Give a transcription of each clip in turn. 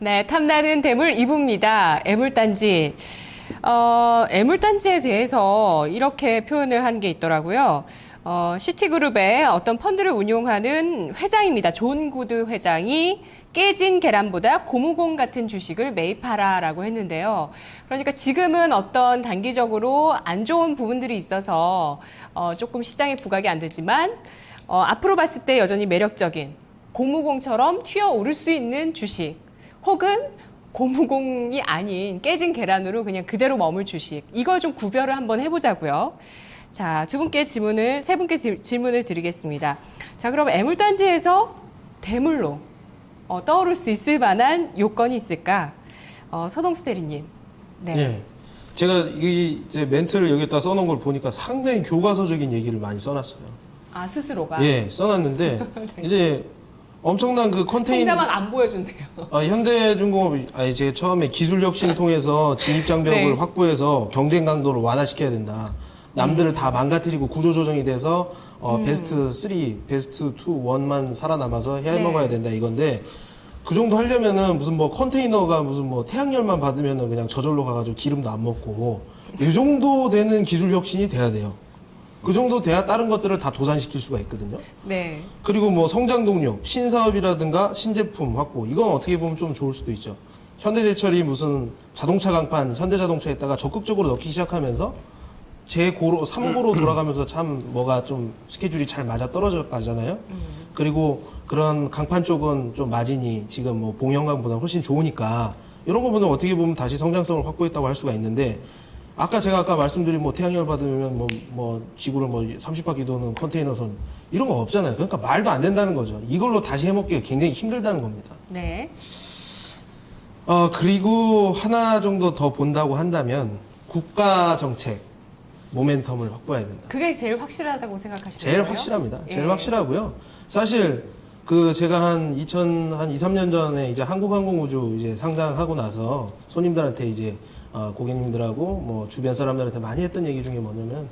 네, 탐나는 대물 2부입니다. 애물단지. 애물단지에 대해서 이렇게 표현을 한 게 있더라고요. 시티그룹의 어떤 펀드를 운용하는 회장입니다. 존 구드 회장이 깨진 계란보다 고무공 같은 주식을 매입하라라고 했는데요. 그러니까 지금은 어떤 단기적으로 안 좋은 부분들이 있어서 조금 시장에 부각이 안 되지만 앞으로 봤을 때 여전히 매력적인 고무공처럼 튀어오를 수 있는 주식 혹은 고무공이 아닌 깨진 계란으로 그냥 그대로 머물 주식 이걸 좀 구별을 한번 해보자고요. 자, 세 분께 질문을 드리겠습니다. 자, 그럼 애물단지에서 대물로 떠오를 수 있을 만한 요건이 있을까? 서동수 대리님. 네. 예. 제가 이제 멘트를 여기다 써놓은 걸 보니까 상당히 교과서적인 얘기를 많이 써놨어요. 아, 스스로가? 예, 써놨는데 네. 이제 엄청난 그 컨테이너. 혼자만 안 보여준대요. 현대중공업이 제가 처음에 기술 혁신 통해서 진입 장벽을 네. 확보해서 경쟁 강도를 완화시켜야 된다. 남들을 다 망가뜨리고 구조 조정이 돼서 베스트 3, 베스트 2, 1만 살아남아서 해먹어야 된다 이건데 그 정도 하려면은 무슨 뭐 컨테이너가 무슨 뭐 태양열만 받으면은 그냥 저절로 가가지고 기름도 안 먹고 이 정도 되는 기술 혁신이 돼야 돼요. 그 정도 돼야 다른 것들을 다 도산시킬 수가 있거든요. 네. 그리고 뭐 성장 동력, 신사업이라든가 신제품 확보 이건 어떻게 보면 좀 좋을 수도 있죠. 현대제철이 무슨 자동차 강판 현대자동차에다가 적극적으로 넣기 시작하면서 제5로 3고로 돌아가면서 참 뭐가 좀 스케줄이 잘 맞아 떨어져 가잖아요. 그리고 그런 강판 쪽은 좀 마진이 지금 뭐 봉현강보다 훨씬 좋으니까 이런 거 보면 어떻게 보면 다시 성장성을 확보했다고 할 수가 있는데 제가 아까 말씀드린 뭐 태양열 받으면 뭐 지구를 뭐 30바퀴 도는 컨테이너선 이런 거 없잖아요. 그러니까 말도 안 된다는 거죠. 이걸로 다시 해먹기가 굉장히 힘들다는 겁니다. 네. 그리고 하나 정도 더 본다고 한다면 국가 정책 모멘텀을 확보해야 된다. 그게 제일 확실하다고 생각하시나요? 제일 확실합니다. 제일 예. 확실하고요. 사실 제가 한 2, 3년 전에 이제 한국항공우주 이제 상장하고 나서 손님들한테 이제 고객님들하고 뭐 주변 사람들한테 많이 했던 얘기 중에 뭐냐면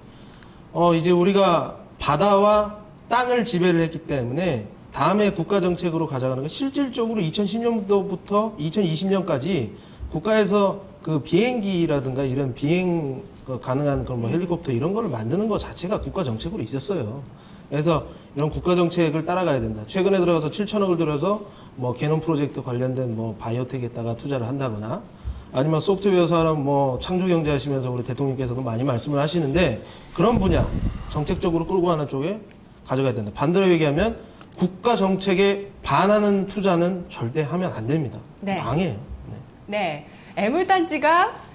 이제 우리가 바다와 땅을 지배를 했기 때문에 다음에 국가 정책으로 가져가는 건 실질적으로 2010년도부터 2020년까지 국가에서 그 비행기라든가 이런 비행 가능한 그런 뭐 헬리콥터 이런 거를 만드는 것 자체가 국가 정책으로 있었어요. 그래서 이런 국가 정책을 따라가야 된다. 최근에 들어가서 7천억을 들여서 뭐 개놈 프로젝트 관련된 뭐 바이오텍에다가 투자를 한다거나 아니면 소프트웨어 사람 뭐 창조 경제 하시면서 우리 대통령께서도 많이 말씀을 하시는데 그런 분야 정책적으로 끌고 가는 쪽에 가져가야 된다. 반대로 얘기하면 국가 정책에 반하는 투자는 절대 하면 안 됩니다. 네. 망해요. 네. 애물단지가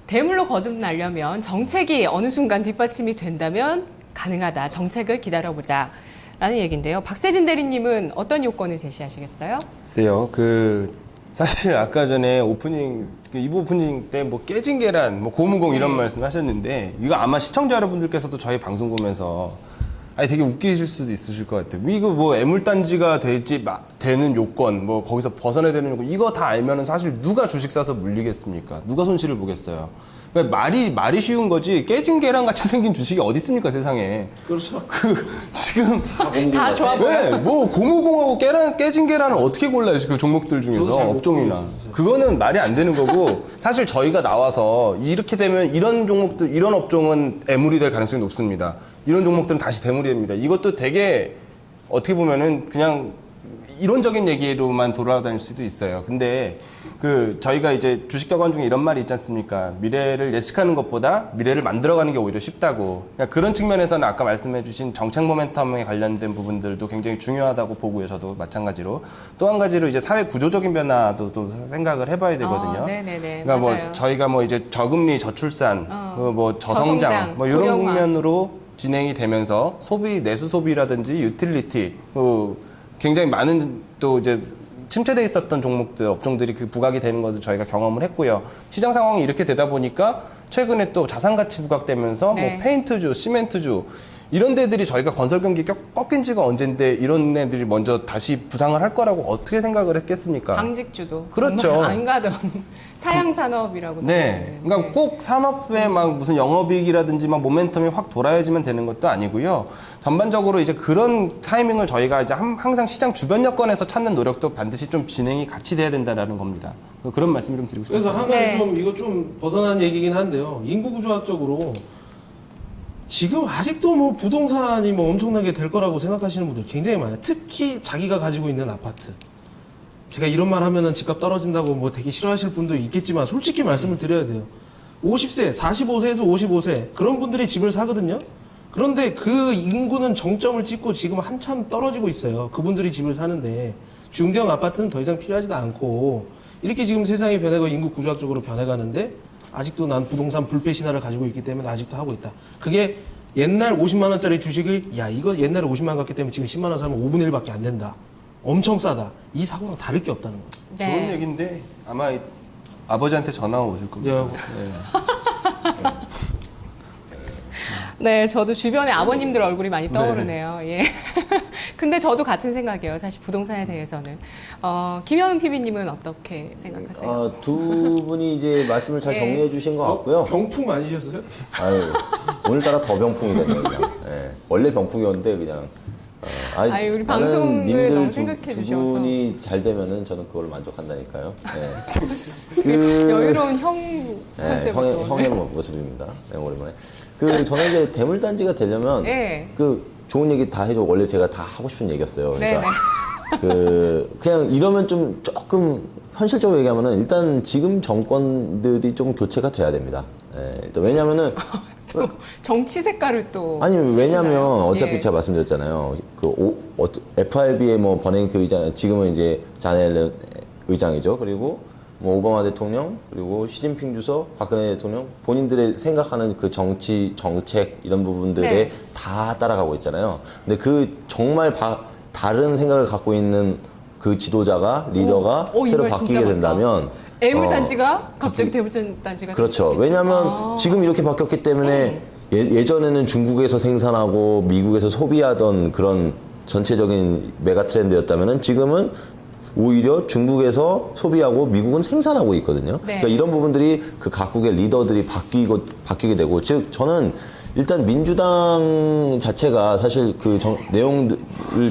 대물로 거듭나려면 정책이 어느 순간 뒷받침이 된다면 가능하다. 정책을 기다려보자. 라는 얘기인데요. 박세진 대리님은 어떤 요건을 제시하시겠어요? 글쎄요. 사실 아까 전에 오프닝, 2부 오프닝 때 뭐 깨진 계란, 뭐 고무공 이런 말씀 하셨는데 이거 아마 시청자 여러분들께서도 저희 방송 보면서 되게 웃기실 수도 있으실 것 같아요. 이거 뭐 애물단지가 되는 요건, 뭐 거기서 벗어나야 되는 요건, 이거 다 알면은 사실 누가 주식 사서 물리겠습니까? 누가 손실을 보겠어요? 그러니까 말이 쉬운 거지 깨진 계란 같이 생긴 주식이 어디 있습니까 세상에? 그렇죠. 지금 다 좋아 보여요. 네, 뭐 고무공하고 깨진 계란을 어떻게 골라요? 그 종목들 저도 중에서 잘못 업종이나 모르겠어요. 그거는 말이 안 되는 거고 사실 저희가 나와서 이렇게 되면 이런 종목들 이런 업종은 애물이 될 가능성이 높습니다. 이런 종목들은 다시 대물이 됩니다. 이것도 되게 어떻게 보면은 그냥 이론적인 얘기로만 돌아다닐 수도 있어요. 근데 저희가 이제 주식격언 중에 이런 말이 있지 않습니까? 미래를 예측하는 것보다 미래를 만들어가는 게 오히려 쉽다고. 그러니까 그런 측면에서는 아까 말씀해주신 정책 모멘텀에 관련된 부분들도 굉장히 중요하다고 보고요. 저도 마찬가지로. 또 한 가지로 이제 사회 구조적인 변화도 또 생각을 해봐야 되거든요. 네네네. 그러니까 맞아요. 뭐 저희가 뭐 이제 저금리, 저출산, 뭐 저성장, 뭐 이런 고령화. 국면으로 진행이 되면서 내수 소비라든지 유틸리티, 굉장히 많은 또 이제 침체돼 있었던 종목들, 업종들이 부각이 되는 것을 저희가 경험을 했고요. 시장 상황이 이렇게 되다 보니까 최근에 또 자산 가치 부각되면서 네. 뭐 페인트주, 시멘트주 이런 데들이 저희가 건설 경기 꺾인 지가 언젠데 이런 애들이 먼저 다시 부상을 할 거라고 어떻게 생각을 했겠습니까? 방직주도 그렇죠. 정말 안 가던 사양 산업이라고. 네. 그러니까 꼭 산업의 막 무슨 영업이익이라든지 막 모멘텀이 확 돌아야지만 되는 것도 아니고요. 전반적으로 이제 그런 타이밍을 저희가 이제 항상 시장 주변 여건에서 찾는 노력도 반드시 좀 진행이 같이 돼야 된다라는 겁니다. 그런 말씀 좀 드리고 싶습니다. 그래서 한 가지 네. 좀 이거 좀 벗어난 얘기긴 한데요. 인구구조학적으로 지금 아직도 뭐 부동산이 뭐 엄청나게 될 거라고 생각하시는 분들 굉장히 많아요. 특히 자기가 가지고 있는 아파트. 제가 이런 말 하면은 집값 떨어진다고 뭐 되게 싫어하실 분도 있겠지만 솔직히 말씀을 드려야 돼요. 50세, 45세에서 55세 그런 분들이 집을 사거든요. 그런데 그 인구는 정점을 찍고 지금 한참 떨어지고 있어요. 그분들이 집을 사는데 중대형 아파트는 더 이상 필요하지도 않고 이렇게 지금 세상이 변해가고 인구 구조학적으로 변해가는데 아직도 난 부동산 불패 신화를 가지고 있기 때문에 아직도 하고 있다. 그게 옛날 50만 원짜리 주식을 야 이거 옛날에 50만 원 갔기 때문에 지금 10만 원 사면 5분의 1밖에 안 된다. 엄청 싸다. 이 사고랑 다를 게 없다는 거죠. 네. 좋은 얘기인데 아마 아버지한테 전화 오실 겁니다. 네. 네, 저도 주변에 아버님들 얼굴이 많이 떠오르네요. 예. 근데 저도 같은 생각이에요. 사실 부동산에 대해서는. 김현우 PB님은 어떻게 생각하세요? 두 분이 이제 말씀을 잘 예. 정리해 주신 것 같고요. 병풍 많으셨어요? 아유, 오늘따라 더 병풍이 됐네요, 그냥. 예. 원래 병풍이었는데, 그냥. 아유, 우리 나는 방송을 님들 너무 두 생각해 두 주셔서. 분이 잘 되면은 저는 그걸 만족한다니까요. 예. 여유로운 형 네, 컨셉으로. 형의 모습입니다. 네, 오랜만에. 저는 이제 대물단지가 되려면, 네. 좋은 얘기 다 해줘. 원래 제가 다 하고 싶은 얘기였어요. 네, 네. 그냥 이러면 좀 조금 현실적으로 얘기하면은 일단 지금 정권들이 좀 교체가 돼야 됩니다. 예, 일단 왜냐면은, 또 정치 색깔을 또. 아니, 왜냐면 쓰시나요? 어차피 예. 제가 말씀드렸잖아요. FRB의 뭐 번행 그 의장, 지금은 이제 자넬 의장이죠. 그리고 뭐 오바마 대통령, 그리고 시진핑 주석, 박근혜 대통령, 본인들의 생각하는 그 정치, 정책, 이런 부분들에 네. 다 따라가고 있잖아요. 근데 그 정말 다른 생각을 갖고 있는 그 지도자가, 리더가 오, 이 새로 말 진짜 바뀌게 맞다. 된다면. 애물단지가 갑자기 대물단지가. 그렇죠. 왜냐하면 지금 이렇게 바뀌었기 때문에 예전에는 중국에서 생산하고 미국에서 소비하던 그런 전체적인 메가 트렌드였다면은 지금은 오히려 중국에서 소비하고 미국은 생산하고 있거든요. 네. 그러니까 이런 부분들이 그 각국의 리더들이 바뀌게 되고, 즉 저는 일단 민주당 자체가 사실 그 내용을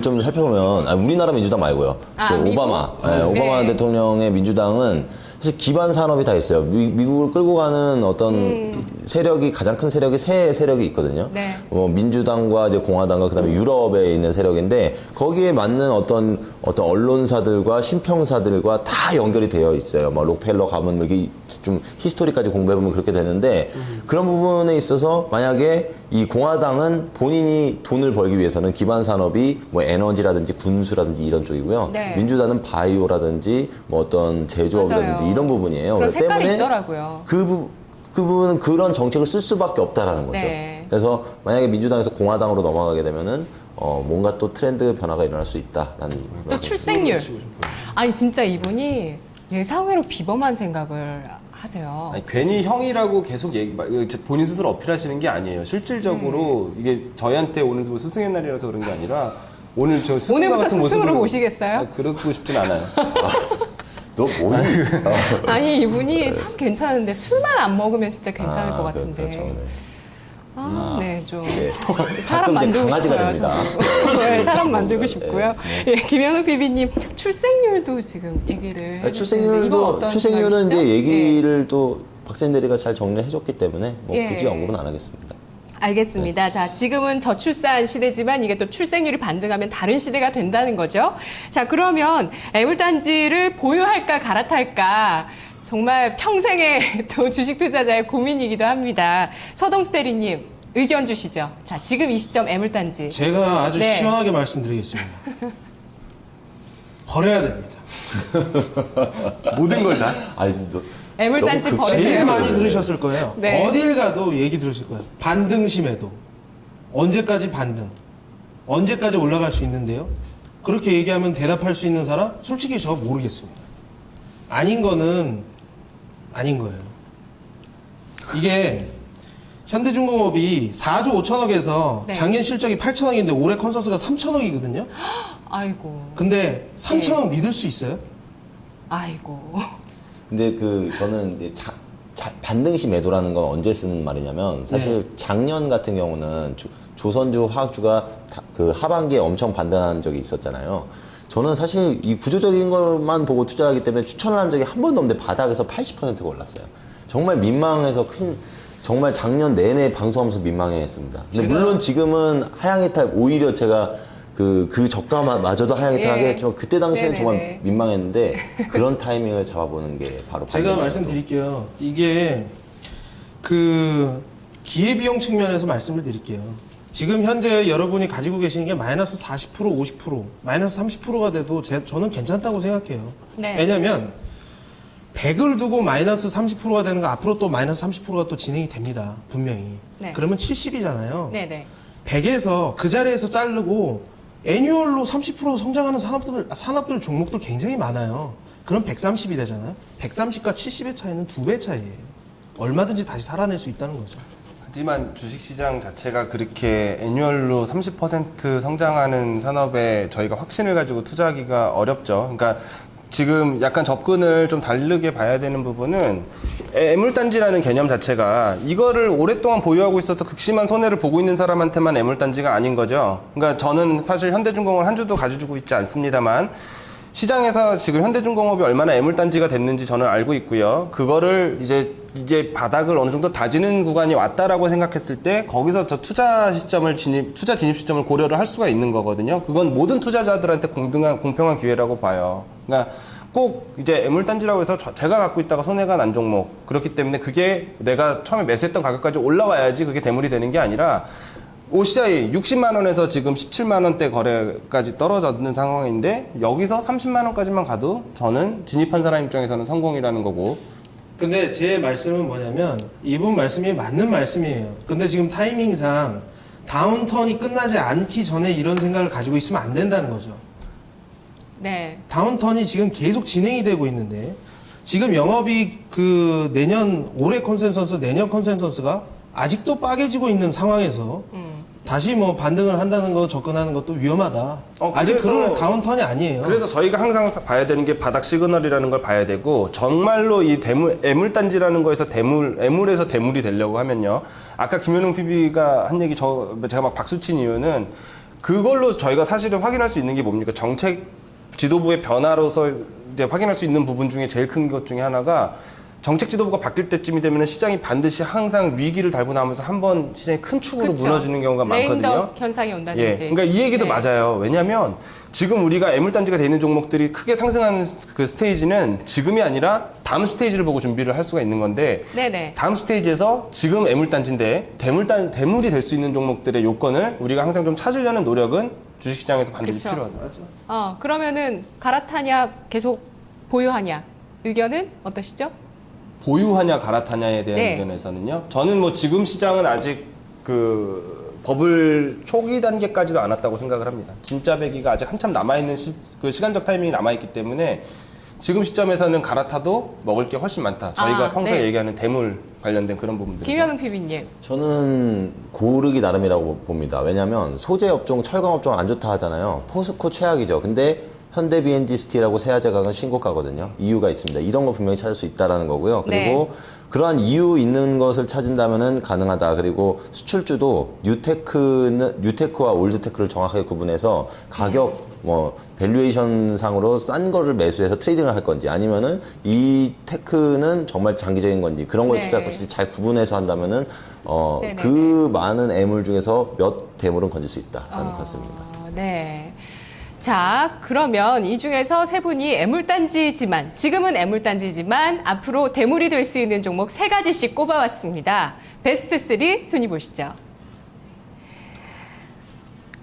좀 살펴보면, 우리나라 민주당 말고요. 그 미국? 오바마, 오바마 네. 대통령의 민주당은 사실 기반 산업이 다 있어요. 미국을 끌고 가는 어떤 세력이, 가장 큰 세력이 세 세력이 있거든요. 네. 민주당과 이제 공화당과 그다음에 유럽에 있는 세력인데 거기에 맞는 어떤 언론사들과 신평사들과 다 연결이 되어 있어요. 뭐 록펠러 가면 뭐 이게 좀 히스토리까지 공부해보면 그렇게 되는데 그런 부분에 있어서 만약에 이 공화당은 본인이 돈을 벌기 위해서는 기반 산업이 뭐 에너지라든지 군수라든지 이런 쪽이고요. 네. 민주당은 바이오라든지 뭐 어떤 제조업이라든지 맞아요. 이런 부분이에요. 그런 그렇기 색깔이 때문에 있더라고요. 그 부분은 그런 정책을 쓸 수밖에 없다라는 거죠. 네. 그래서 만약에 민주당에서 공화당으로 넘어가게 되면은 뭔가 또 트렌드 변화가 일어날 수 있다라는 또 출생률. 아니 진짜 이분이 예상외로 비범한 생각을 하세요. 아니, 괜히 형이라고 계속 본인 스스로 어필하시는 게 아니에요. 실질적으로 이게 저희한테 오늘 뭐 스승의 날이라서 그런 게 아니라 오늘 저 스승과 오늘부터 같은 스승으로 모습을- 모시겠어요? 아, 그러고 싶진 않아요. 너 뭐니? 아니 이분이 참 괜찮은데 술만 안 먹으면 진짜 괜찮을 것 같은데. 그렇죠. 네. 네, 좀 가끔 사람 이제 만들고 강아지가 싶어요. 됩니다. 저도. 네, 사람 만들고 싶고요. 예, 김현우 PB님 출생률도 지금 얘기를 해주시는데 이거 어떤 출생률은 이제 생각이시죠? 얘기를 또 박세인 대리가 잘 정리해 줬기 때문에 뭐 예. 굳이 언급은 안 하겠습니다. 알겠습니다. 자, 지금은 저출산 시대지만 이게 또 출생률이 반등하면 다른 시대가 된다는 거죠. 자, 그러면 애물단지를 보유할까 갈아탈까 정말 평생의 또 주식 투자자의 고민이기도 합니다. 서동수 대리님 의견 주시죠. 자, 지금 이 시점 애물단지. 제가 아주 네. 시원하게 말씀드리겠습니다. 버려야 됩니다. 모든 걸 다. 아니, 애물단지 너무 버리세요. 제일 많이 들으셨을 거예요. 네. 어딜 가도 얘기 들으실 거예요. 반등심에도 언제까지 반등, 언제까지 올라갈 수 있는데요. 그렇게 얘기하면 대답할 수 있는 사람? 솔직히 저 모르겠습니다. 아닌 거는 아닌 거예요. 이게 현대중공업이 4조 5천억에서 네. 작년 실적이 8천억인데 올해 컨센서스가 3천억이거든요. 아이고. 근데 3천억 믿을 수 있어요? 아이고. 근데 저는 이제 반등시 매도라는 건 언제 쓰는 말이냐면 사실 작년 같은 경우는 조선주 화학주가 하반기에 엄청 반등한 적이 있었잖아요. 저는 사실 이 구조적인 것만 보고 투자하기 때문에 추천을 한 적이 한 번도 없는데 바닥에서 80%가 올랐어요. 정말 민망해서 정말 작년 내내 방송하면서 민망해했습니다. 근데 물론 지금은 하향이탈 오히려 제가 그 저가마저도 하향이탈하게 했지만 그때 당시에는 네네네. 정말 민망했는데 그런 타이밍을 잡아보는 게 바로 제가 반등이죠. 말씀드릴게요. 이게 기회비용 측면에서 말씀을 드릴게요. 지금 현재 여러분이 가지고 계시는 게 마이너스 40%, 50%, 마이너스 30%가 돼도 저는 괜찮다고 생각해요. 네. 왜냐면 100을 두고 마이너스 30%가 되는 거 앞으로 또 마이너스 30%가 또 진행이 됩니다. 분명히. 네. 그러면 70이잖아요. 네네. 100에서 그 자리에서 자르고 애뉴얼로 30% 성장하는 산업들 종목들 굉장히 많아요. 그럼 130이 되잖아요. 130과 70의 차이는 2배 차이예요. 얼마든지 다시 살아낼 수 있다는 거죠. 하지만 주식시장 자체가 그렇게 애뉴얼로 30% 성장하는 산업에 저희가 확신을 가지고 투자하기가 어렵죠. 그러니까 지금 약간 접근을 좀 다르게 봐야 되는 부분은 애물단지라는 개념 자체가 이거를 오랫동안 보유하고 있어서 극심한 손해를 보고 있는 사람한테만 애물단지가 아닌 거죠. 그러니까 저는 사실 현대중공업을 한 주도 가지고 있지 않습니다만 시장에서 지금 현대중공업이 얼마나 애물단지가 됐는지 저는 알고 있고요. 그거를 이제 바닥을 어느 정도 다지는 구간이 왔다라고 생각했을 때 거기서 저 투자 진입 시점을 고려를 할 수가 있는 거거든요. 그건 모든 투자자들한테 공평한 기회라고 봐요. 그러니까 꼭 이제 애물단지라고 해서 제가 갖고 있다가 손해가 난 종목 그렇기 때문에 그게 내가 처음에 매수했던 가격까지 올라와야지 그게 대물이 되는 게 아니라 OCI 60만 원에서 지금 17만 원대 거래까지 떨어졌는 상황인데 여기서 30만 원까지만 가도 저는 진입한 사람 입장에서는 성공이라는 거고. 근데 제 말씀은 뭐냐면 이분 말씀이 맞는 말씀이에요. 근데 지금 타이밍상 다운턴이 끝나지 않기 전에 이런 생각을 가지고 있으면 안 된다는 거죠. 네. 다운턴이 지금 계속 진행이 되고 있는데 지금 영업이익 올해 컨센서스, 내년 컨센서스가 아직도 빠개지고 있는 상황에서 다시 뭐 반등을 한다는 거 접근하는 것도 위험하다. 아직 그럴 다운턴이 아니에요. 그래서 저희가 항상 봐야 되는 게 바닥 시그널이라는 걸 봐야 되고 정말로 이 애물단지라는 거에서 애물에서 대물이 되려고 하면요. 아까 김현웅 PB가 한 얘기 제가 막 박수친 이유는 그걸로 저희가 사실은 확인할 수 있는 게 뭡니까? 정책 지도부의 변화로서 이제 확인할 수 있는 부분 중에 제일 큰 것 중에 하나가 정책 지도부가 바뀔 때쯤이 되면 시장이 반드시 항상 위기를 달고 나면서 한번 시장이 큰 축으로 그쵸. 무너지는 경우가 많거든요. 레인덕 현상이 온다든지. 예, 그러니까 이 얘기도 네. 맞아요. 왜냐하면 지금 우리가 애물단지가 돼 있는 종목들이 크게 상승하는 그 스테이지는 지금이 아니라 다음 스테이지를 보고 준비를 할 수가 있는 건데 네네. 다음 스테이지에서 지금 애물단지인데 대물이 될 수 있는 종목들의 요건을 우리가 항상 좀 찾으려는 노력은 주식시장에서 반드시 그쵸. 필요하다. 그러면은 갈아타냐 계속 보유하냐 의견은 어떠시죠? 보유하냐 갈아타냐에 대한 네. 의견에서는요. 저는 뭐 지금 시장은 아직 버블 초기 단계까지도 안 왔다고 생각을 합니다. 진짜 배기가 아직 한참 남아있는 시간적 타이밍이 남아있기 때문에 지금 시점에서는 갈아타도 먹을 게 훨씬 많다. 저희가 평소에 네. 얘기하는 대물 관련된 그런 부분들. 김현웅 PB님. 저는 고르기 나름이라고 봅니다. 왜냐하면 소재 업종, 철강 업종 안 좋다 하잖아요. 포스코 최악이죠. 근데 현대 B&D 스틸하고 세아제강은 신고가거든요. 이유가 있습니다. 이런 거 분명히 찾을 수 있다라는 거고요. 그리고 그러한 이유 있는 것을 찾은다면은 가능하다. 그리고 수출주도 뉴테크와 올드테크를 정확하게 구분해서 가격 밸류에이션 상으로 싼 거를 매수해서 트레이딩을 할 건지 아니면은 이 테크는 정말 장기적인 건지 그런 걸 네. 투자할 것인지 잘 구분해서 한다면은 네네네. 그 많은 애물 중에서 몇 대물은 건질 수 있다라는 컨셉입니다. 네. 자, 그러면 이 중에서 세 분이 애물단지지만, 지금은 애물단지지만 앞으로 대물이 될 수 있는 종목 3가지씩 꼽아왔습니다. 베스트 3 순위 보시죠.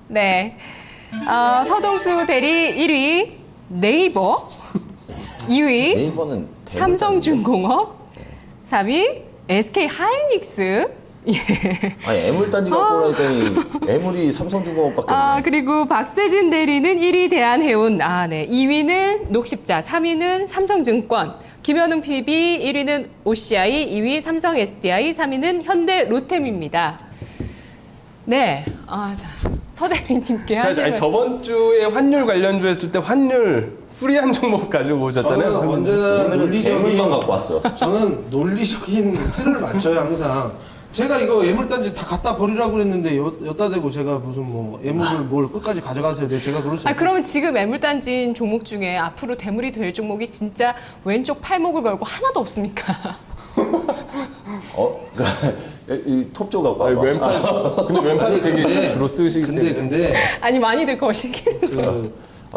네. 서동수 대리 1위 네이버, 2위 네이버는 삼성중공업, 3위 SK 하이닉스. 예. 아니 애물단지 갖고 오라더니 애물이 삼성중공업밖에 없네. 그리고 박세진 대리는 1위 대한해운, 네. 2위는 녹십자, 3위는 삼성증권, 김현웅 PB 1위는 OCI, 2위 삼성 SDI, 3위는 현대 로템입니다. 네, 자, 서대리님께 자, 하실 아니, 말씀. 저번 주에 환율 관련주 했을 때 환율 수리한 종목 가지고 오셨잖아요. 저는 언제나 대물만 논리적인 갖고 왔어. 저는 논리적인 틀을 맞춰요 항상. 제가 이거 애물단지 다 갖다 버리라고 그랬는데 여따 대고 제가 무슨 뭐 애물을 뭘 끝까지 가져가세요. 제가 그럴 수 없어요. 그러면 지금 애물단지인 종목 중에 앞으로 대물이 될 종목이 진짜 왼쪽 팔목을 걸고 하나도 없습니까? 이 톱조 갖고 아니, 와봐. 왼팔. 근데 왼팔이 되게 주로 쓰시기 때문에. 근데 아니 많이들 거시길.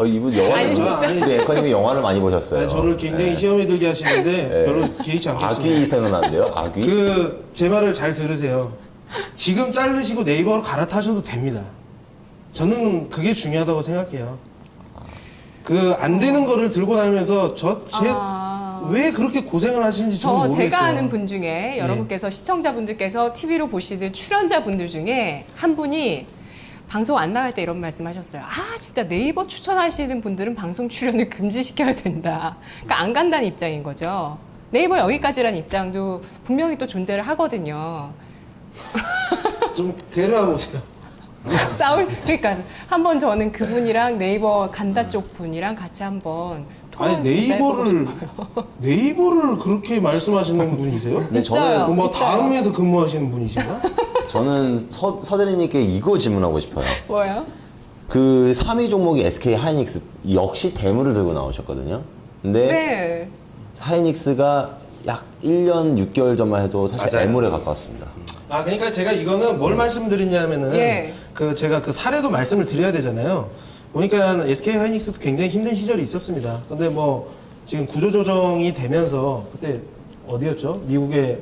이분 영화를 아니, 진짜. 우리 앵커님이 영화를 많이 보셨어요. 아니, 저를 굉장히 시험에 들게 하시는데 별로 개의치 않겠습니다. 아귀 생각나는데요? 아귀? 제 말을 잘 들으세요. 지금 자르시고 네이버로 갈아타셔도 됩니다. 저는 그게 중요하다고 생각해요. 안 되는 거를 들고 다니면서 왜 그렇게 고생을 하시는지 저는 모르겠어요. 제가 아는 분 중에 여러분께서 시청자분들께서 TV로 보시는 출연자분들 중에 한 분이 방송 안 나갈 때 이런 말씀 하셨어요. 진짜 네이버 추천하시는 분들은 방송 출연을 금지시켜야 된다. 그러니까 안 간다는 입장인 거죠. 네이버 여기까지라는 입장도 분명히 또 존재를 하거든요. 좀 데려와 보세요. 그러니까 한번 저는 그분이랑 네이버 간다 쪽 분이랑 같이 한번 아니 네이버를 그렇게 말씀하시는 분이세요? 근데 있어요. 뭐 있어요. 다음에서 근무하시는 분이신가? 저는 서대리님께 이거 질문하고 싶어요. 뭐예요? 그 3위 종목이 SK 하이닉스 역시 대물을 들고 나오셨거든요. 근데 네. 하이닉스가 약 1년 6개월 전만 해도 사실 맞아요. 애물에 가까웠습니다. 그러니까 제가 이거는 뭘 말씀드리냐면은 예. 제가 그 사례도 말씀을 드려야 되잖아요. 보니까 SK 하이닉스도 굉장히 힘든 시절이 있었습니다. 근데 뭐 지금 구조조정이 되면서 그때 어디였죠? 미국의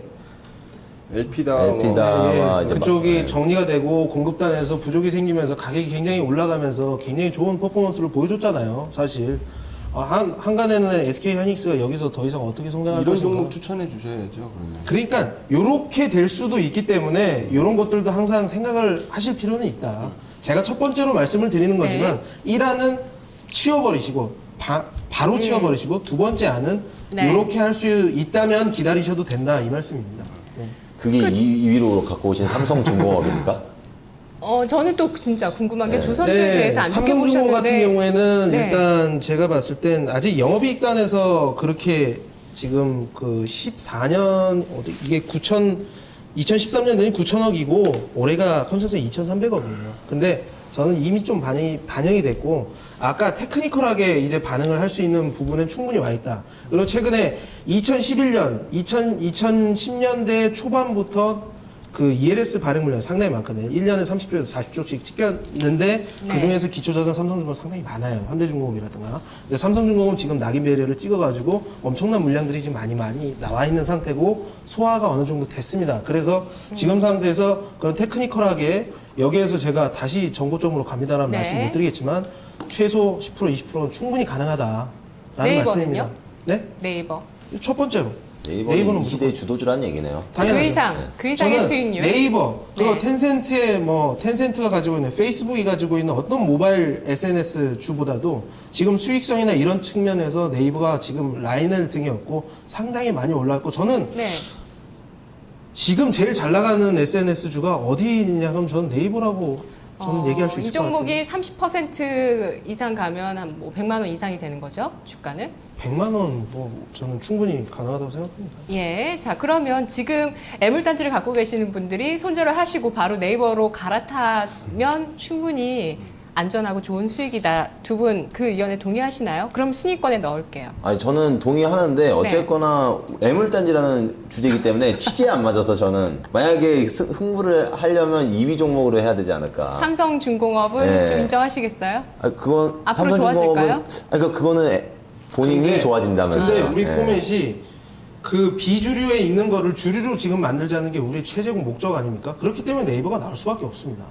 LP다와 이제 그쪽이 막, 정리가 되고 공급단에서 부족이 생기면서 가격이 굉장히 올라가면서 굉장히 좋은 퍼포먼스를 보여줬잖아요. 사실 한간에는 SK 하이닉스가 여기서 더 이상 어떻게 성장할 이런 것인가. 종목 추천해 주셔야죠. 그러면. 그러니까 요렇게 될 수도 있기 때문에 이런 것들도 항상 생각을 하실 필요는 있다. 제가 첫 번째로 말씀을 드리는 거지만 1화는 치워버리시고 바로 치워버리시고 두 번째 안은 네. 요렇게 할 수 있다면 기다리셔도 된다 이 말씀입니다. 네. 그게 2위로 갖고 오신 삼성중공업입니까? 저는 또 진짜 궁금한 게 조선주에 대해서 안 삼성중공 같은 느껴보셨는데 경우에는 네. 일단 제가 봤을 땐 아직 영업이익단에서 그렇게 지금 그 14년 이게 2013년도에 9천억이고 올해가 컨센서스 2,300억이에요. 근데 저는 이미 좀 반영이 됐고 아까 테크니컬하게 이제 반응을 할 수 있는 부분은 충분히 와 있다. 그리고 최근에 2010년대 초반부터 그 ELS 발행 물량 상당히 많거든요. 1년에 30조에서 40조씩 찍혔는데 그 중에서 기초자산 삼성중공업 상당히 많아요. 현대중공업이라든가. 근데 삼성중공업은 지금 낙인 배열을 찍어가지고 엄청난 물량들이 지금 많이 나와 있는 상태고 소화가 어느 정도 됐습니다. 그래서 지금 상태에서 그런 테크니컬하게 여기에서 제가 다시 정고점으로 갑니다라는 네. 말씀 못 드리겠지만 최소 10% 20%는 충분히 가능하다라는 네이버는요? 말씀입니다. 네? 네이버. 첫 번째로. 네이버는 이 시대의 주도주라는 얘기네요. 당연하죠. 그 이상의 저는 수익률. 네이버, 그리고 네. 텐센트가 가지고 있는, 페이스북이 가지고 있는 어떤 모바일 SNS 주보다도 지금 수익성이나 이런 측면에서 네이버가 지금 라인을 등에 업고 상당히 많이 올라왔고, 저는 네. 지금 제일 잘 나가는 SNS 주가 어디냐 하면 저는 네이버라고 저는 얘기할 수 있을 이 것 같아요. 종목이 30% 이상 가면 한 뭐 100만 원 이상이 되는 거죠? 주가는? 100만 원, 저는 충분히 가능하다고 생각합니다. 예. 자, 그러면 지금 애물단지를 갖고 계시는 분들이 손절을 하시고 바로 네이버로 갈아타면 충분히 안전하고 좋은 수익이다. 두 분 그 의견에 동의하시나요? 그럼 순위권에 넣을게요. 아니 저는 동의하는데 어쨌거나 애물단지라는 주제이기 때문에 취지에 안 맞아서 저는 만약에 흥부를 하려면 2위 종목으로 해야 되지 않을까. 삼성중공업은 네. 좀 인정하시겠어요? 그건 앞으로 좋아질까요? 그러니까 그거는 본인이 근데 좋아진다면서요. 우리 예. 포맷이 그 비주류에 있는 거를 주류로 지금 만들자는 게 우리의 최종 목적 아닙니까? 그렇기 때문에 네이버가 나올 수밖에 없습니다.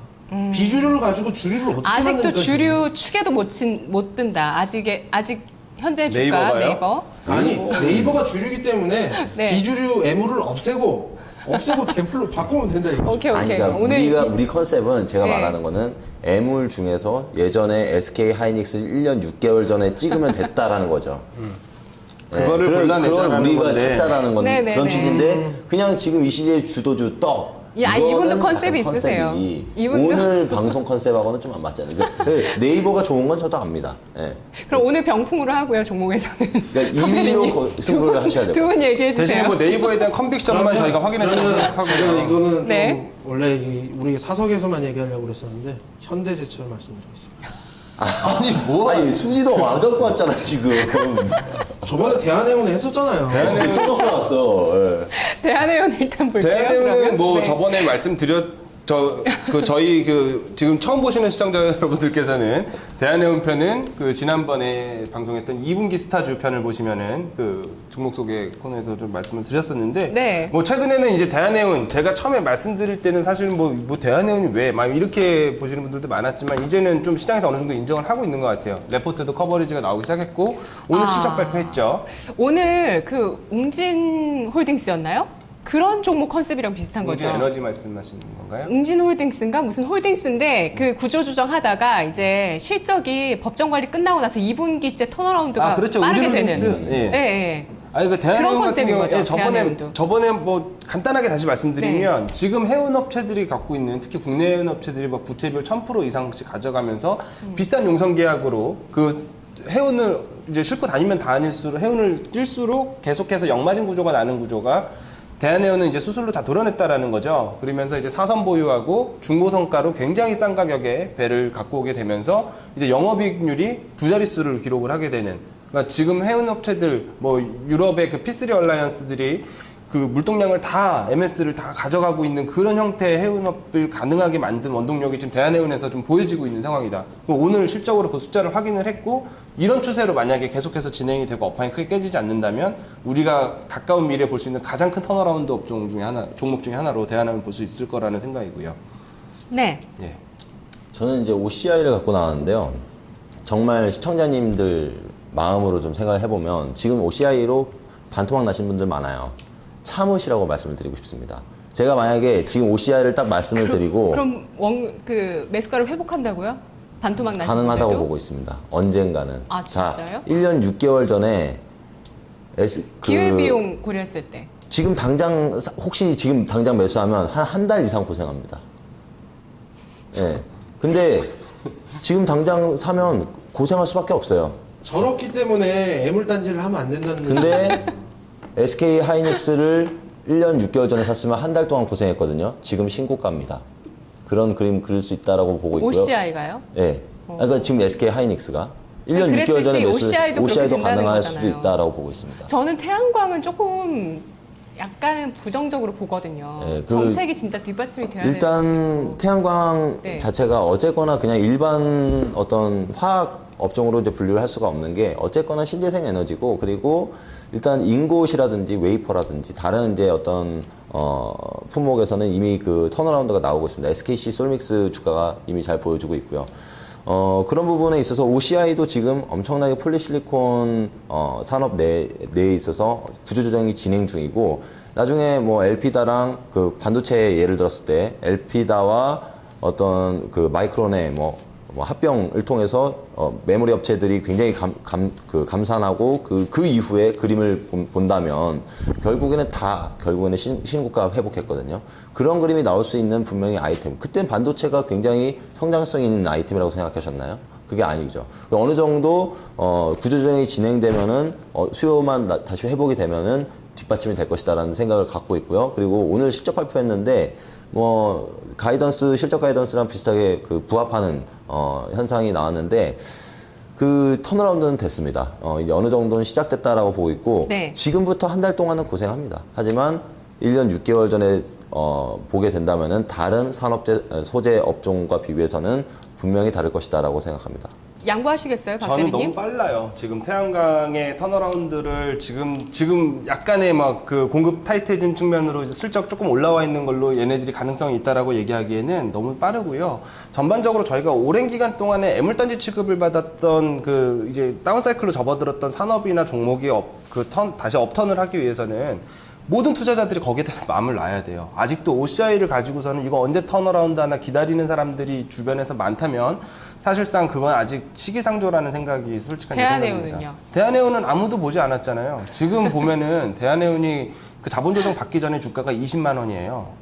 비주류를 가지고 주류를 어떻게 아직도 만듭니까? 주류 축에도 못 든다. 아직 현재 주가 네이버가요? 네이버. 아니 네이버가 주류이기 때문에 네. 비주류 애물을 없애고 대물로 바꾸면 된다 이거죠. 오케이. 아니, 그러니까 우리 컨셉은 제가 네. 말하는 거는 애물 중에서 예전에 SK 하이닉스 1년 6개월 전에 찍으면 됐다라는 거죠. 그거를 그걸 골라내자라는 우리가 건데. 찾자라는 건 네네네. 그런 취지인데 그냥 지금 이 시대의 주도주 떡. 야, 이거는 이분도 컨셉이 약간 있으세요. 컨셉이 이분도. 오늘 방송 컨셉하고는 좀 안 맞잖아요. 네이버가 좋은 건 저도 압니다. 예. 그럼 오늘 병풍으로 하고요, 종목에서는. 그러니까 2위로 승부를 하셔야 돼요. 두 분 얘기해 대신에 주세요. 뭐 네이버에 대한 컨빅션만 저희가 확인해주도록 그러면 하고요. 제가 이거는 네. 좀 원래 우리 사석에서만 얘기하려고 그랬었는데 현대제철 말씀드리겠습니다. 아니 뭐 아니 순위도 안 갖고 왔잖아 지금. 저번에 대한해운 했었잖아요. 대한해운- 또 갖고 왔어. 예. 대한해운 일단 볼게요. 대한해운은 그러면. 뭐 네. 저번에 저희 지금 처음 보시는 시청자 여러분들께서는 대한해운 편은 지난번에 방송했던 2분기 스타주 편을 보시면은 종목 소개 코너에서 좀 말씀을 드렸었는데 네. 뭐 최근에는 이제 대한해운 제가 처음에 말씀드릴 때는 사실 뭐 대한해운이 왜 막 이렇게 보시는 분들도 많았지만 이제는 좀 시장에서 어느 정도 인정을 하고 있는 것 같아요. 레포트도 커버리지가 나오기 시작했고 오늘 실적 발표했죠. 오늘 웅진 홀딩스였나요? 그런 종목 컨셉이랑 비슷한 거죠. 웅진 에너지 말씀하시는 건가요? 웅진 홀딩스인가 무슨 홀딩스인데 그 구조 조정하다가 이제 실적이 법정 관리 끝나고 나서 2분기째 턴어라운드가 그렇죠. 빠르게 웅진 되는. 홀딩스. 예. 예. 아니 그런 대한해운 같은 컨셉인 경우에 거죠, 저번에 대한해운도. 저번에 뭐 간단하게 다시 말씀드리면 지금 해운 업체들이 갖고 있는 특히 국내 해운 업체들이 뭐 부채비율 1000% 이상씩 가져가면서 비싼 용선 계약으로 해운을 이제 싣고 다니면 다닐수록 해운을 뛸수록 계속해서 역마진 구조가 나는 구조가 대한해운은 이제 수술로 다 도려냈다라는 거죠. 그러면서 이제 사선 보유하고 중고성가로 굉장히 싼 가격에 배를 갖고 오게 되면서 이제 영업이익률이 두 자릿수를 기록을 하게 되는. 그러니까 지금 해운 업체들 뭐 유럽의 P3 얼라이언스들이 물동량을 다 MS를 다 가져가고 있는 그런 형태의 해운업을 가능하게 만든 원동력이 지금 대한해운에서 좀 보여지고 있는 상황이다. 오늘 실적으로 그 숫자를 확인을 했고 이런 추세로 만약에 계속해서 진행이 되고 업황이 크게 깨지지 않는다면 우리가 가까운 미래에 볼 수 있는 가장 큰 턴어라운드 종목 중에 하나로 대한해운을 볼 수 있을 거라는 생각이고요. 네. 예. 저는 이제 OCI를 갖고 나왔는데요. 정말 시청자님들 마음으로 좀 생각을 해보면 지금 OCI로 반토막 나신 분들 많아요. 참으시라고 말씀을 드리고 싶습니다. 제가 만약에 지금 OCI를 딱 말씀을 드리고 그럼 매수가를 회복한다고요? 반토막 나신 가능하다고 분들도? 보고 있습니다. 언젠가는. 아, 진짜요? 1년 6개월 전에 기회비용 고려했을 때. 지금 당장 혹시 지금 당장 매수하면 한 달 이상 고생합니다. 예. 근데 지금 당장 사면 고생할 수밖에 없어요. 저렇기 때문에 애물단지를 하면 안 된다는 거예요. 근데 SK 하이닉스를 1년 6개월 전에 샀으면 한 달 동안 고생했거든요. 지금 신고가입니다. 그런 그림 그릴 수 있다라고 보고 있고요. OCI가요? 예. 그러니까 지금 SK 하이닉스가 1년 그랬듯이 6개월 전에 OCI도 그렇게 된다는 가능할 수도 거잖아요. 있다라고 보고 있습니다. 저는 태양광은 조금 약간 부정적으로 보거든요. 네, 정책이 진짜 뒷받침이 돼야 되는 일단 태양광 네. 자체가 어쨌거나 그냥 일반 어떤 화학 업종으로 이제 분류를 할 수가 없는 게 어쨌거나 신재생 에너지고 그리고 일단 인곳이라든지 웨이퍼라든지 다른 이제 어떤 품목에서는 이미 턴어라운드가 나오고 있습니다. SKC 솔믹스 주가가 이미 잘 보여주고 있고요. 그런 부분에 있어서 OCI도 지금 엄청나게 폴리실리콘 산업 내에 있어서 구조조정이 진행 중이고 나중에 뭐 엘피다랑 반도체 예를 들었을 때 엘피다와 어떤 마이크론의 뭐 합병을 통해서 메모리 업체들이 굉장히 감산하고 그 이후에 그림을 본다면 결국에는 신고가 회복했거든요. 그런 그림이 나올 수 있는 분명히 아이템. 그땐 반도체가 굉장히 성장성 있는 아이템이라고 생각하셨나요? 그게 아니죠. 어느 정도 구조조정이 진행되면은 수요만 다시 회복이 되면은 뒷받침이 될 것이다라는 생각을 갖고 있고요. 그리고 오늘 실적 발표했는데 실적 가이던스랑 비슷하게 부합하는 현상이 나왔는데 턴어라운드는 됐습니다. 이제 어느 정도는 시작됐다라고 보고 있고 네. 지금부터 한 달 동안은 고생합니다. 하지만 1년 6개월 전에 보게 된다면은 다른 소재 업종과 비교해서는 분명히 다를 것이다라고 생각합니다. 양보하시겠어요, 박 저는 대리님? 너무 빨라요. 지금 태양광의 턴어라운드를 지금 약간의 공급 타이트해진 측면으로 이제 슬쩍 조금 올라와 있는 걸로 얘네들이 가능성이 있다라고 얘기하기에는 너무 빠르고요. 전반적으로 저희가 오랜 기간 동안에 애물단지 취급을 받았던 이제 다운사이클로 접어들었던 산업이나 종목이 다시 업턴을 하기 위해서는 모든 투자자들이 거기에 대해서 마음을 놔야 돼요. 아직도 OCI를 가지고서는 이거 언제 턴어라운드 하나 기다리는 사람들이 주변에서 많다면 사실상 그건 아직 시기상조라는 생각이 솔직한 대한해운은요? 생각입니다. 대한해운은 아무도 보지 않았잖아요. 지금 보면은 대한해운이 그 자본조정 받기 전에 주가가 20만 원이에요.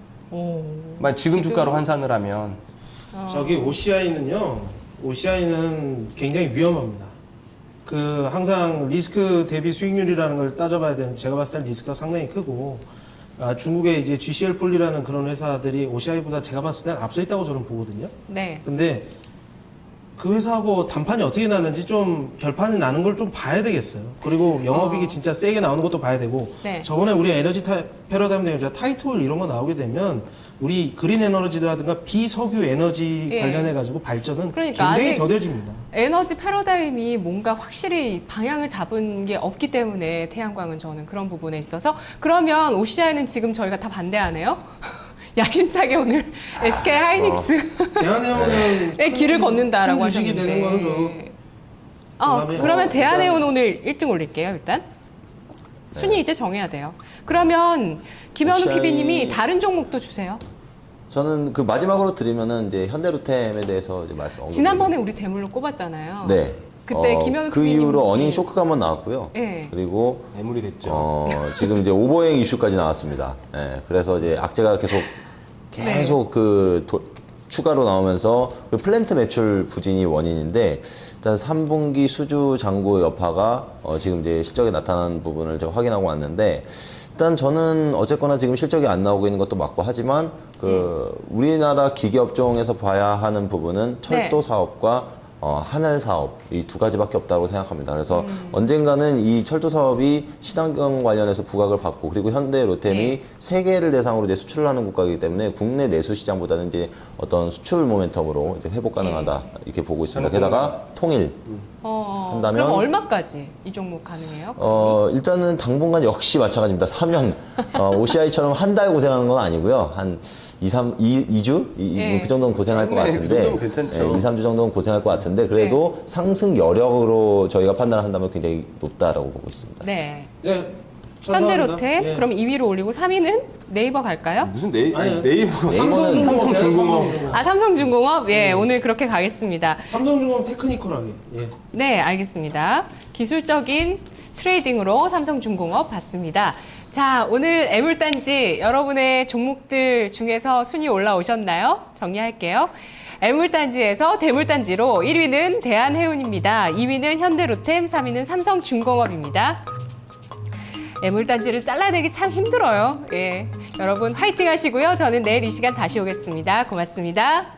만약 지금 주가로 환산을 하면 저기 OCI는요. OCI는 굉장히 위험합니다. 그 항상 리스크 대비 수익률이라는 걸 따져봐야 되는데 제가 봤을 때 리스크가 상당히 크고 중국의 이제 GCL 폴리라는 그런 회사들이 OCI보다 제가 봤을 때는 앞서 있다고 저는 보거든요. 네. 근데 그 회사하고 단판이 어떻게 나는지 좀 결판이 나는 걸 좀 봐야 되겠어요. 그리고 영업이익이 진짜 세게 나오는 것도 봐야 되고 네. 저번에 우리 에너지 패러다임 내용 타이틀 이런 거 나오게 되면 우리 그린 에너지라든가 비석유 에너지 예. 관련해 가지고 발전은 그러니까 굉장히 아직 더뎌집니다. 에너지 패러다임이 뭔가 확실히 방향을 잡은 게 없기 때문에 태양광은 저는 그런 부분에 있어서 그러면 OCI는 지금 저희가 다 반대하네요. 야심차게 오늘 SK 하이닉스 대한해운은 길을 걷는다라고 큰 주식이 하셨는데. 되는 거는 저 공감해요. 그러면 대한해운 일단- 오늘 1등 올릴게요, 일단. 순위 이제 정해야 돼요. 그러면 김현우 OCI PB님이 다른 종목도 주세요. 저는 그 마지막으로 드리면은 이제 현대로템에 대해서 이제 말씀. 지난번에 우리 대물로 꼽았잖아요. 네. 그때 김현우 그 PB님 이후로 이- 어닝 쇼크가 한번 나왔고요. 네. 그리고 매물이 됐죠. 지금 이제 오버행 이슈까지 나왔습니다. 예, 그래서 이제 악재가 계속 추가로 나오면서 그 플랜트 매출 부진이 원인인데 일단 3분기 수주 잔고 여파가 지금 이제 실적에 나타난 부분을 제가 확인하고 왔는데 일단 저는 어쨌거나 지금 실적이 안 나오고 있는 것도 맞고 하지만 우리나라 기계업종에서 봐야 하는 부분은 철도 사업과 하늘 사업 이 두 가지밖에 없다고 생각합니다. 그래서 언젠가는 이 철도 사업이 친환경 관련해서 부각을 받고 그리고 현대 로템이 네. 세계를 대상으로 이제 수출을 하는 국가이기 때문에 국내 내수 시장보다는 이제 어떤 수출 모멘텀으로 이제 회복 가능하다 이렇게 보고 있습니다. 게다가 통일 한다면 그럼 얼마까지 이 종목 가능해요? 일단은 당분간 역시 마찬가지입니다. 3년 OCI처럼 한 달 고생하는 건 아니고요. 한 2주? 예. 그 정도는 고생할 것 네, 그 같은데 정도면 괜찮죠. 2, 3주 정도는 고생할 것 같은데 그래도 상승 여력으로 저희가 판단을 한다면 굉장히 높다라고 보고 있습니다. 네. 네, 천사합니다. 현대로템 예. 그럼 2위로 올리고 3위는 네이버 갈까요? 무슨 아니요. 네이버 삼성중공업. 삼성중공업. 삼성중공업 오늘 그렇게 가겠습니다. 삼성중공업 테크니컬하게. 예. 네, 알겠습니다. 기술적인 트레이딩으로 삼성중공업 봤습니다. 자, 오늘 애물단지 여러분의 종목들 중에서 순위 올라오셨나요? 정리할게요. 애물단지에서 대물단지로 1위는 대한해운입니다. 2위는 현대로템, 3위는 삼성중공업입니다. 애물단지를 잘라내기 참 힘들어요. 예. 여러분 화이팅 하시고요. 저는 내일 이 시간 다시 오겠습니다. 고맙습니다.